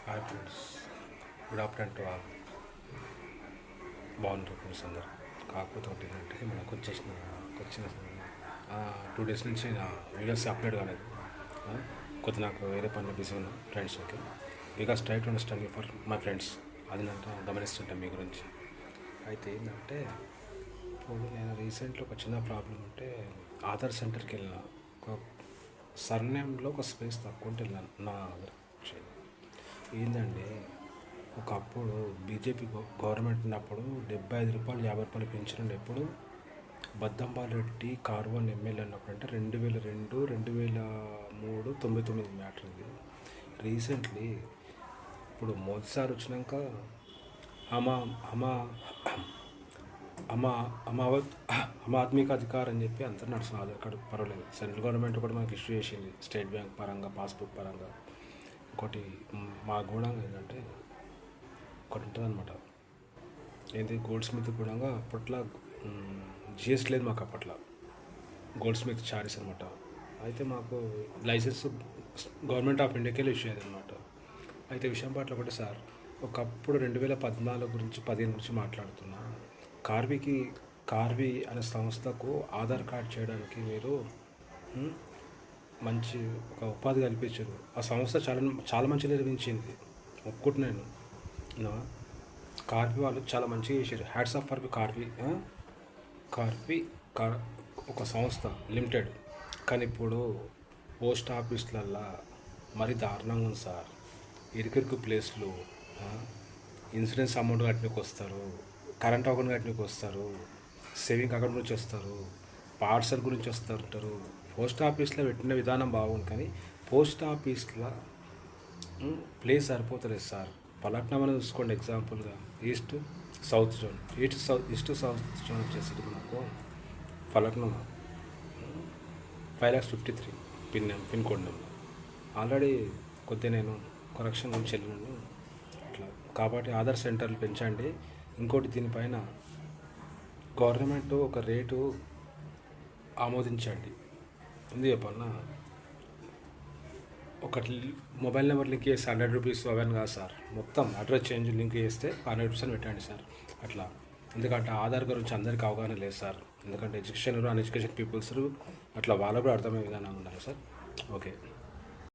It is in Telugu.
Hi friends, good afternoon to all. బాగుంటారు ఫ్రెండ్స్ అందరు. కాకపోతే ఒకటి ఏంటంటే మనకు వచ్చిన 2 days నుంచి నా వీడియోస్ అప్లోడ్ కాలేదు. కొద్ది నాకు వేరే పనులు బిజీ ఉన్నా friends. Okay, because try to understand me for my friends. అది నేను గమనిస్తుంటాను మీ గురించి. అయితే ఏంటంటే ఇప్పుడు నేను రీసెంట్గా ఒక చిన్న ప్రాబ్లం ఉంటే ఆధార్ సెంటర్కి వెళ్ళిన. ఒక సర్నేమ్లో ఒక స్పేస్ తక్కువ ఉంటే వెళ్ళాను నా ఆధార్. ఏంటండి, ఒకప్పుడు బీజేపీ గవర్నమెంట్ ఉన్నప్పుడు రూ. 75 రూ. 50 పెంచినండి. ఎప్పుడు బద్దంబాల్ రెడ్డి కార్వన్ ఎమ్మెల్యే ఉన్నప్పుడు అంటే 2002 2003 99 మ్యాటర్ ఇది. రీసెంట్లీ ఇప్పుడు మోదీ సార్ వచ్చినాక హమా హమా హమా హమా ఆద్మీకి అధికారం అని చెప్పి అంతా నడుస్తుంది. ఆధార్ కార్డు పర్వాలేదు. సెంట్రల్ గవర్నమెంట్ కూడా మనకి ఇష్యూ చేసింది, స్టేట్ బ్యాంక్ పరంగా, పాస్బుక్ పరంగా. ఇంకోటి మా గూఢంగా ఏంటంటే ఒకటి ఉంటుంది అనమాట. ఏంటి, గోల్డ్ స్మిత్ గూఢంగా అప్పట్లో జిఎస్టీ లేదు మాకు. అప్పట్లో గోల్డ్ స్మిత్ చార్జెస్ అనమాట. అయితే మాకు లైసెన్స్ గవర్నమెంట్ ఆఫ్ ఇండియాకి వెళ్ళి ఇష్యూ అయ్యేది అనమాట. అయితే విషయం పట్ల ఒకటి సార్, ఒకప్పుడు 2014 గురించి 15 గురించి మాట్లాడుతున్నా. కార్వి అనే సంస్థకు ఆధార్ కార్డ్ చేయడానికి మీరు మంచి ఒక ఉపాధి కల్పించారు. ఆ సంస్థ చాలా చాలా మంచి నిర్మించింది, ఒప్పుకుంటున్నాను. కార్వి వాళ్ళు చాలా మంచిగా చేశారు. హ్యాట్స్ ఆఫ్ ఫర్ కార్వి ఒక సంస్థ లిమిటెడ్. కానీ ఇప్పుడు పోస్ట్ ఆఫీస్లల్లో మరీ దారుణంగా ఉంది సార్. ఇరుకిరుకు ప్లేస్లు, ఇన్సూరెన్స్ అమౌంట్ కట్టడానికి వస్తారు, కరెంట్ అకౌంట్ కట్టడానికి వస్తారు, సేవింగ్ అకౌంట్ గురించి వస్తారు, పార్సల్ గురించి వస్తుంటారు. పోస్ట్ ఆఫీస్లో పెట్టిన విధానం బాగుంది, కానీ పోస్ట్ ఆఫీస్లో ప్లేస్ సరిపోతలేదు సార్. పలక్నామా చూసుకోండి ఎగ్జాంపుల్గా. ఈస్ట్ సౌత్ జోన్ వచ్చేసి మనకు Falaknuma 5,53,000 pin code number. Already కొద్దిగా నేను కరెక్షన్ గురించి వెళ్ళినాను అట్లా. కాబట్టి ఆధార్ సెంటర్లు పెంచండి. ఇంకోటి, దీనిపైన గవర్నమెంట్ ఒక రేటు ఆమోదించండి. ఎందుకు చెప్పాలన్నా, ఒకటి మొబైల్ నెంబర్ లింక్ చేస్తే ₹100 అవన్నీ కాదు సార్. మొత్తం అడ్రస్ చేంజ్ లింక్ చేస్తే ₹100 పెట్టండి సార్ అట్లా. ఎందుకంటే ఆధార్ గురించి అందరికీ అవగాహన లేదు సార్. ఎందుకంటే ఎడ్యుకేషన్ పీపుల్స్ అట్లా వాళ్ళకు కూడా అర్థమయ్యే విధానం ఉండాలి సార్. ఓకే.